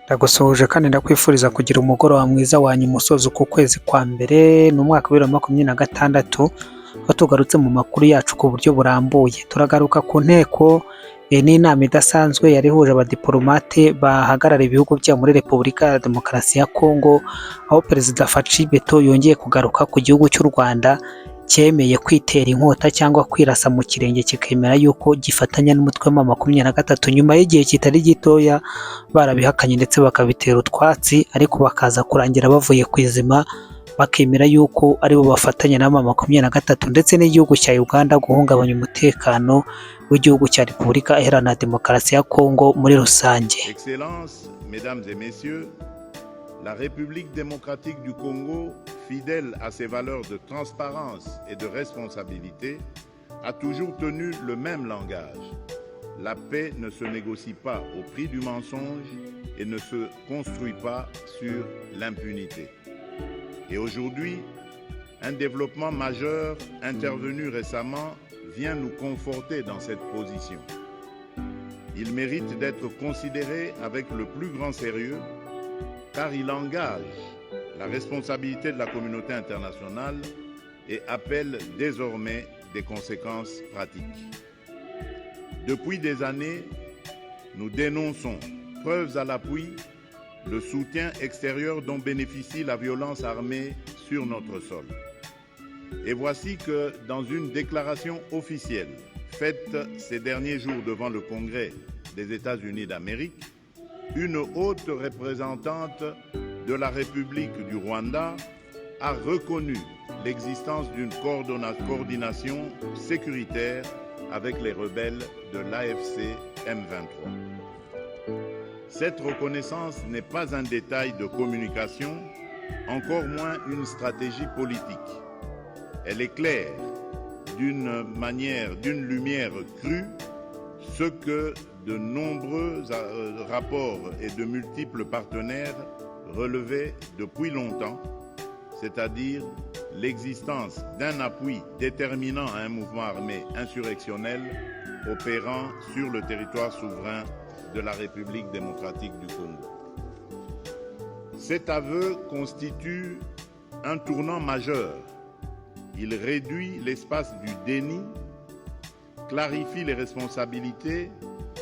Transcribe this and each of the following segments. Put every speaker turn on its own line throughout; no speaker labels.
Ndagusuhuje kandi ndakwifuriza kugira umugoroba mwiza wanyu umusozo ku kwezi kwa mbere n'umwaka wa 2026, aho tugarutse mu makuru yacu ku buryo burambuye. Turagaruka ku nteko n'inama idasanzwe yari ihuje abadiplomate bahagarara ibihugu bya muri Repubulika ya Demokarasi ya Kongo, aho Perezida Faci Beto yongeye kugaruka ku gihugu cy'u Rwanda cyemeye kwitera inkota cyangwa kwirasa mu kirenge kikemera yuko gifatanya n'umutwe wa 23 nyuma y'igihe kitari gitoya barabihakanye ndetse bakabitera utwatsi, ariko bakaza kurangira bavuye ku izima bakemera yuko aribo bafatanya na 23 ndetse n'igihugu cya Uganda guhungabanya umutekano w'igihugu cya Repubulika Iharanira Demokarasi ya Kongo muri rusange.
Excellences, mesdames et messieurs, la République démocratique du Congo, fidèle à ses valeurs de transparence et de responsabilité, a toujours tenu le même langage. La paix ne se négocie pas au prix du mensonge et ne se construit pas sur l'impunité. Et aujourd'hui, un développement majeur intervenu récemment vient nous conforter dans cette position. Il mérite d'être considéré avec le plus grand sérieux car il engage la responsabilité de la communauté internationale et appelle désormais des conséquences pratiques. Depuis des années, nous dénonçons, preuves à l'appui, le soutien extérieur dont bénéficie la violence armée sur notre sol. Et voici que dans une déclaration officielle faite ces derniers jours devant le Congrès des États-Unis d'Amérique, une haute représentante de la République du Rwanda a reconnu l'existence d'une coordination sécuritaire avec les rebelles de l'AFC M23. Cette reconnaissance n'est pas un détail de communication, encore moins une stratégie politique. Elle éclaire d'une lumière crue ce que de nombreux rapports et de multiples partenaires relevaient depuis longtemps, c'est-à-dire l'existence d'un appui déterminant à un mouvement armé insurrectionnel opérant sur le territoire souverain de la République démocratique du Congo. Cet aveu constitue un tournant majeur. Il réduit l'espace du déni, clarifie les responsabilités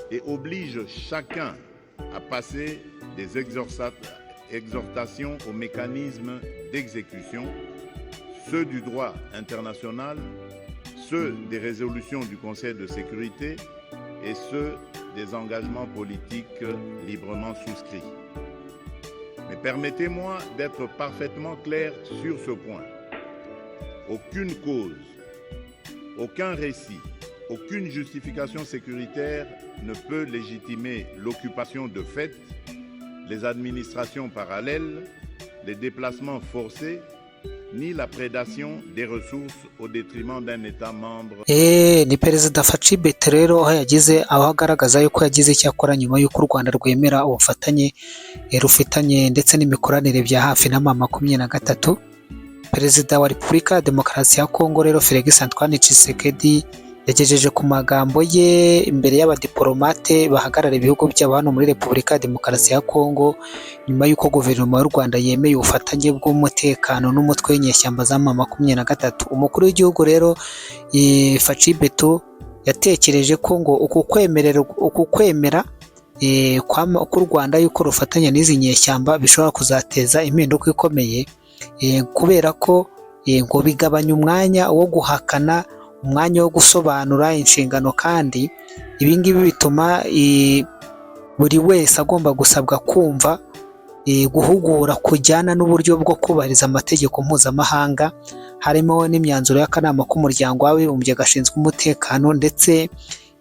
et oblige chacun à passer des exhortations aux mécanismes d'exécution, ceux du droit international, ceux des résolutions du Conseil de sécurité et ceux des engagements politiques librement souscrits. Mais permettez-moi d'être parfaitement clair sur ce point. Aucune cause, aucun récit, aucune justification sécuritaire ne peut légitimer l'occupation de fait, les administrations parallèles, les déplacements forcés, ni la prédation des ressources au détriment d'un État membre.
Ni Perezida Faci Beto rero aho agaragaza yuko yagize icyakora nyuma y'uko u Rwanda rwemera ubufatanye rufitanye ndetse n'imikoranire bya hafi na 23. Perezida wa Repubulika ya Demokarasi ya Kongo rero Félix Antoine Tshisekedi yagejeje ku magambo ye imbere y'abadiplomate bahagarara ibihugu byabo hano muri Repubulika ya Demokarasi ya Kongo, nyuma y'uko guverinoma y'u Rwanda yemeye ubufatanye bw'umutekano n'umutwe w'inyeshyamba za 23. Umukuru w'igihugu rero Faci Beto yatekereje ko ngo uku kwemera k'u Rwanda yuko rufatanya n'izi nyeshyamba bishobora kuzateza impinduka ikomeye, kubera ko ngo bigabanya umwanya wo guhakana, umwanya wo gusobanura inshingano, kandi ibingibi bituma buri wese agomba gusabwa kumva guhugura kujyana n'uburyo bwo kubahiriza amategeko mpuzamahanga, harimo n'imyanzuro y'akanama k'umuryango w'abibumbye gashinzwe umutekano ndetse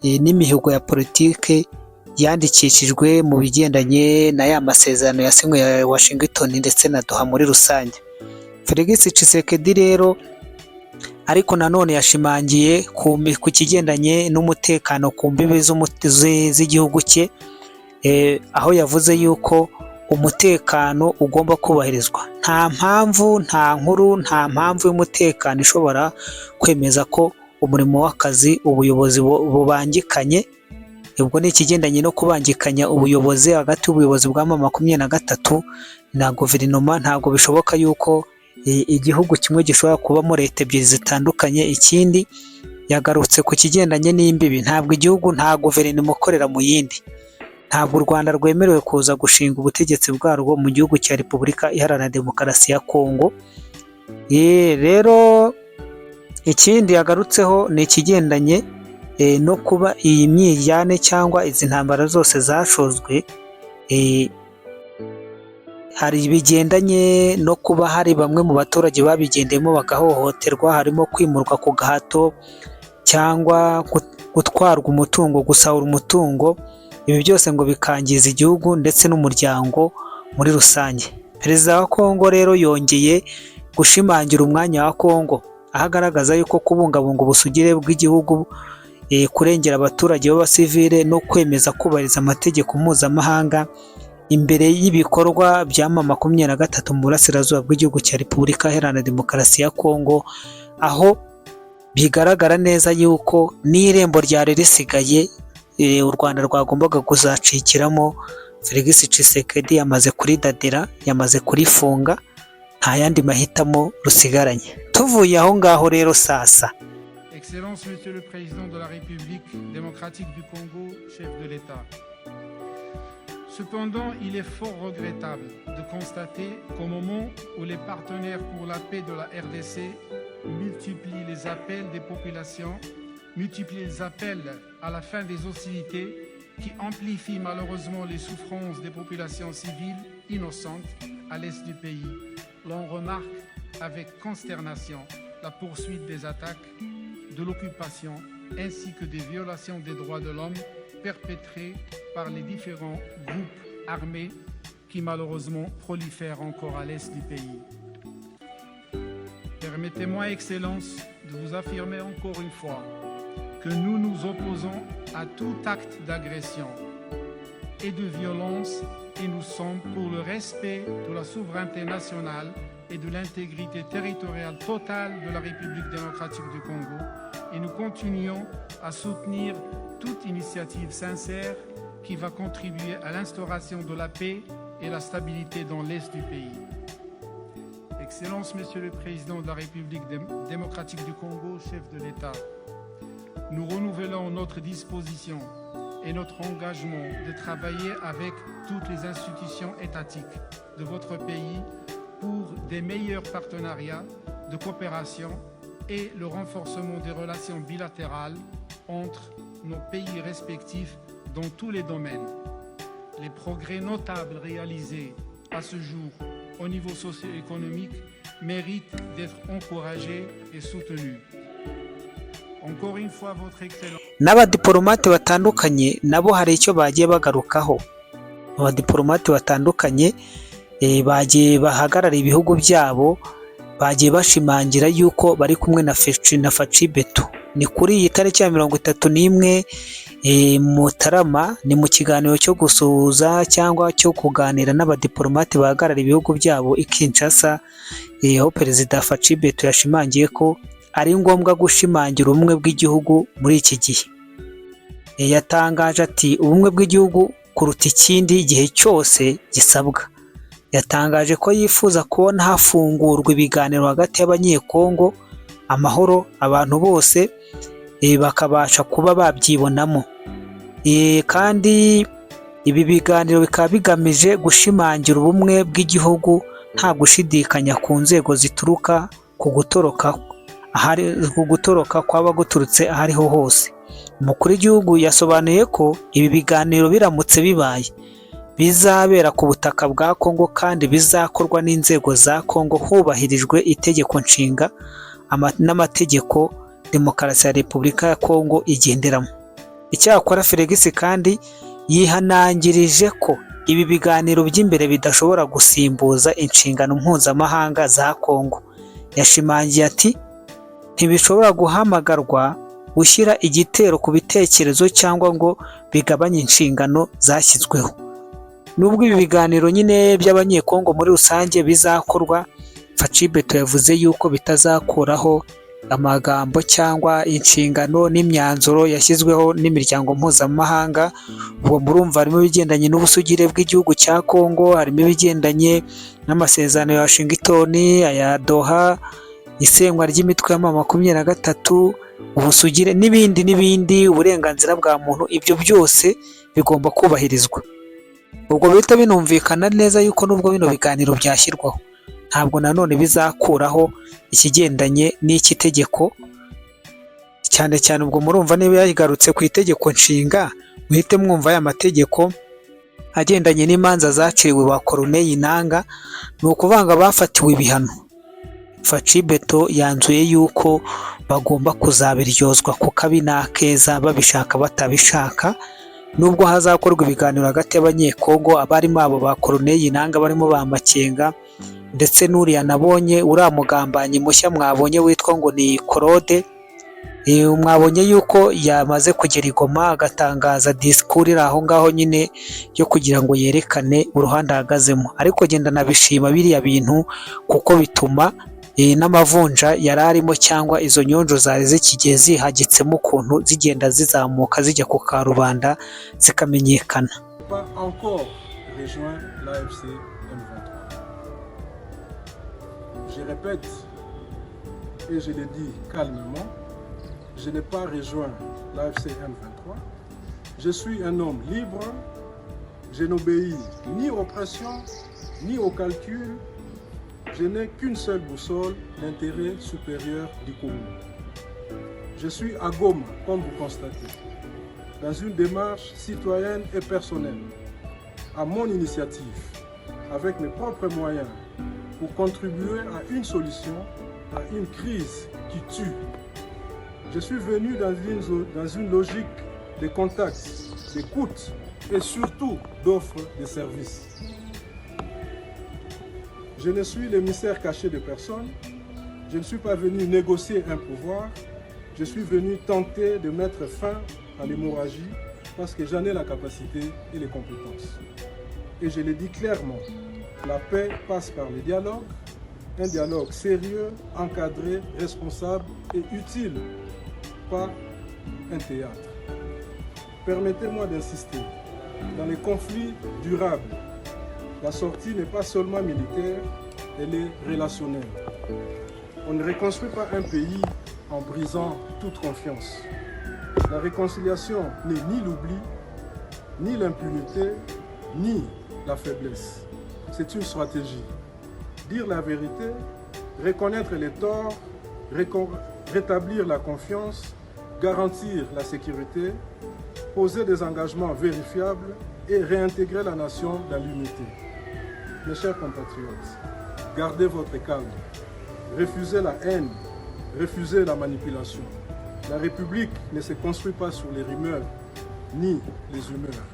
n'imihigo ya politike yandikishijwe mu bigendanye na ya masezerano yasinywe ya Washington ndetse na Doha muri rusange. Félix Tshisekedi rero ariko nanone yashimangiye ku kigendanye n'umutekano ku mbibe z'igihugu cye, aho yavuze yuko umutekano ugomba kubahirizwa. Nta mpamvu y'umutekano ishobora kwemeza ko umurimo w'akazi ubuyobozi bubangikanye ubwo ni ikigendanye no kubangikanya ubuyobozi hagati y'ubuyobozi bwa M23 na guverinoma. Ntabwo bishoboka yuko igihugu kimwe gishobora kubamo leta ebyiri zitandukanye. Ikindi yagarutse ku kigendanye n'imbibi, ntabwo igihugu nta guverinoma ikorera mu yindi, ntabwo u Rwanda rwemerewe kuza gushinga ubutegetsi bwarwo mu gihugu cya Repubulika Iharanira Demokarasi ya Kongo. Rero ikindi yagarutseho ni ikigendanye no kuba iyi myijyane cyangwa izi ntambara zose zashozwe, hari ibigendanye no kuba hari bamwe mu baturage babigendemo bagahohoterwa, harimo kwimurwa ku gahato cyangwa gutwarwa umutungo, gusahura umutungo. Ibi byose ngo bikangiza igihugu ndetse n'umuryango muri rusange. Perezida wa Kongo rero yongeye gushimangira umwanya wa Kongo, aho agaragaza yuko kubungabunga ubusugire bw'igihugu, kurengera abaturage b'abasivile no kwemeza kubahiriza amategeko mpuzamahanga imbere y'ibikorwa bya M23 mu burasirazuba bw'igihugu cya Repubulika Iharanira Demokarasi ya Kongo, aho bigaragara neza yuko n'irembo ryari risigaye u Rwanda rwagombaga kuzacikiramo Felix Tshisekedi yamaze kuridadira, yamaze kurifunga, nta yandi mahitamo rusigaranye. Tuvuye aho ngaho rero sasa,
Excellence Monsieur le Président de la République démocratique du Congo, chef de l'État. Cependant, il est fort regrettable de constater qu'au moment où les partenaires pour la paix de la RDC multiplient les appels des populations, multiplient les appels à la fin des hostilités qui amplifient malheureusement les souffrances des populations civiles innocentes à l'est du pays, l'on remarque avec consternation la poursuite des attaques, de l'occupation ainsi que des violations des droits de l'homme perpétrées par les différents groupes armés qui malheureusement prolifèrent encore à l'est du pays. Permettez-moi, Excellence, de vous affirmer encore une fois que nous nous opposons à tout acte d'agression et de violence et nous sommes pour le respect de la souveraineté nationale et de l'intégrité territoriale totale de la République démocratique du Congo et nous continuons à soutenir toute initiative sincère qui va contribuer à l'instauration de la paix et la stabilité dans l'est du pays. Excellence, Monsieur le Président de la République démocratique du Congo, chef de l'État, nous renouvelons notre disposition et notre engagement de travailler avec toutes les institutions étatiques de votre pays pour des meilleurs partenariats de coopération et le renforcement des relations bilatérales entre nos pays respectifs dans tous les domaines. Les progrès notables réalisés à ce jour au niveau socio-économique méritent d'être encouragés et soutenus. Encore une fois, votre excellence.
N'abadiplomate batandukanye nabo hari icyo bagiye bagarukaho. Abadiplomate batandukanye bagiye bahagarara ibihugu byabo, bagiye bashimangira yuko bari kumwe na Faci Beto. Ni kuri iyi tariki ya 31 Mutarama, ni mu kiganiro cyo gusuhuza cyangwa cyo kuganira n'abadiplomate bahagarara ibihugu byabo i Kinshasa, aho Perezida Faci Beto yashimangiye ko ari ngombwa gushimangira ubumwe bw'igihugu muri iki gihe. Yatangaje ati ubumwe bw'igihugu kuruta ikindi igihe cyose gisabwa. Yatangaje ko yifuza kubona hafungurwa ibiganiro hagati y'abanyekongo, amahoro, abantu bose bakabasha kuba babyibonamo. Kandi ibi biganiro bikaba bigamije gushimangira ubumwe bw'igihugu nta gushidikanya ku nzego zituruka ku gutoroka kwaba guturutse ahariho hose. Umukuru w'igihugu yasobanuye ko ibi biganiro biramutse bibaye bizabera ku butaka bwa Kongo kandi bizakorwa n'inzego za Kongo hubahirijwe itegeko nshinga n'amategeko demokarasi ya Repubulika ya Kongo igenderamo. Icyakora Felix kandi yihanangirije ko ibi biganiro by'imbere bidashobora gusimbuza inshingano mpuzamahanga za Kongo. Yashimangiye ati ntibishobora guhamagarwa gushyira igitero ku bitekerezo cyangwa ngo bigabanye inshingano zashyizweho. Nubwo ibi biganiro nyine by'abanyekongo muri rusange bizakorwa, Faci Beto yavuze yuko bitazakuraho amagambo cyangwa inshingano n'imyanzuro yashyizweho n'imiryango mpuzamahanga. Ubwo murumva harimo ibigendanye n'ubusugire bw'igihugu cya Congo, harimo ibigendanye n'amasezerano ya Washington, aya Doha, isenywa ry'imitwe ya M23, ubusugire n'ibindi, uburenganzira bwa muntu, ibyo byose bigomba kubahirizwa. Ubwo bihita binumvikana neza yuko nubwo bino biganiro byashyirwaho, ntabwo nanone bizakuraho ikigendanye n'iki tegeko, cyane cyane ubwo murumva niba yagarutse ku itegeko nshinga, muhite mwumva aya mategeko agendanye n'imanza zaciriwe ba Corneille Nangaa, ni ukuvanga bafatiwe ibihano. Faci Beto yanzuye yuko bagomba kuzabiryozwa ku kabi n'akeza, babishaka batabishaka, nubwo hazakorwa ibiganiro hagati y'abanyekongo, abarimo abo ba Corneille Nangaa barimo ba Makenga, ndetse n'uriya nabonye uriya mugambanyi mushya mwabonye witwa ngo ni Claude, mwabonye yuko yamaze kugera i Goma agatangaza disikuru iri aho ngaho nyine yo kugira ngo yerekane uruhande ahagazemo. Ariko genda nabishima biriya bintu kuko bituma n'amavunja yari arimo cyangwa izo nyonjo zari zikigiye zihagitsemo ukuntu zigenda zizamuka zijya ku karubanda zikamenyekana.
Je répète et je le dis calmement, je n'ai pas rejoint l'AFC M23. Je suis un homme libre, je n'obéis ni aux pressions, ni aux calculs. Je n'ai qu'une seule boussole, l'intérêt supérieur du Congo. Je suis à Goma, comme vous constatez, dans une démarche citoyenne et personnelle, à mon initiative, avec mes propres moyens, pour contribuer à une solution, à une crise qui tue. Je suis venu dans une logique de contact, d'écoute et surtout d'offre de services. Je ne suis l'émissaire caché de personne. Je ne suis pas venu négocier un pouvoir. Je suis venu tenter de mettre fin à l'hémorragie parce que j'en ai la capacité et les compétences. Et je le dis clairement, la paix passe par le dialogue, un dialogue sérieux, encadré, responsable et utile, pas un théâtre. Permettez-moi d'insister, dans les conflits durables, la sortie n'est pas seulement militaire, elle est relationnelle. On ne reconstruit pas un pays en brisant toute confiance. La réconciliation n'est ni l'oubli, ni l'impunité, ni la faiblesse. C'est une stratégie. Dire la vérité, reconnaître les torts, rétablir la confiance, garantir la sécurité, poser des engagements vérifiables et réintégrer la nation dans l'unité. Mes chers compatriotes, gardez votre calme, refusez la haine, refusez la manipulation. La République ne se construit pas sur les rumeurs ni les humeurs.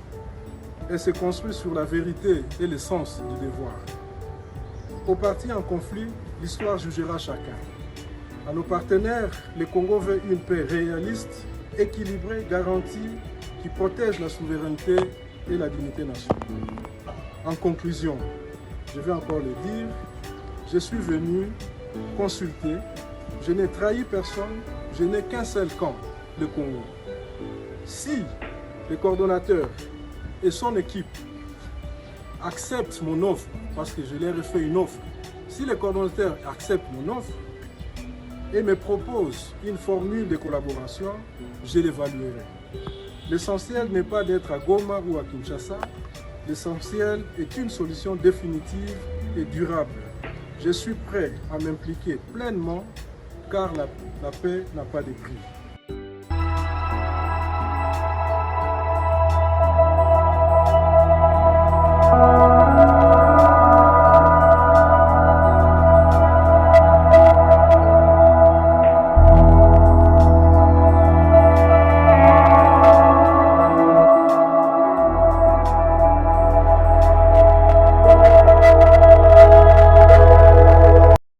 Elle se construit sur la vérité et le sens du devoir. Aux partis en conflit, l'histoire jugera chacun. À nos partenaires, le Congo veut une paix réaliste, équilibrée, garantie, qui protège la souveraineté et la dignité nationale. En conclusion, je vais encore le dire, je suis venu consulter, je n'ai trahi personne, je n'ai qu'un seul camp, le Congo. Si le coordonnateur et son équipe acceptent mon offre, parce que je leur ai fait une offre, si le coordonnateur accepte mon offre et me propose une formule de collaboration, je l'évaluerai. L'essentiel n'est pas d'être à Goma ou à Kinshasa, l'essentiel est une solution définitive et durable. Je suis prêt à m'impliquer pleinement car la paix n'a pas de prix.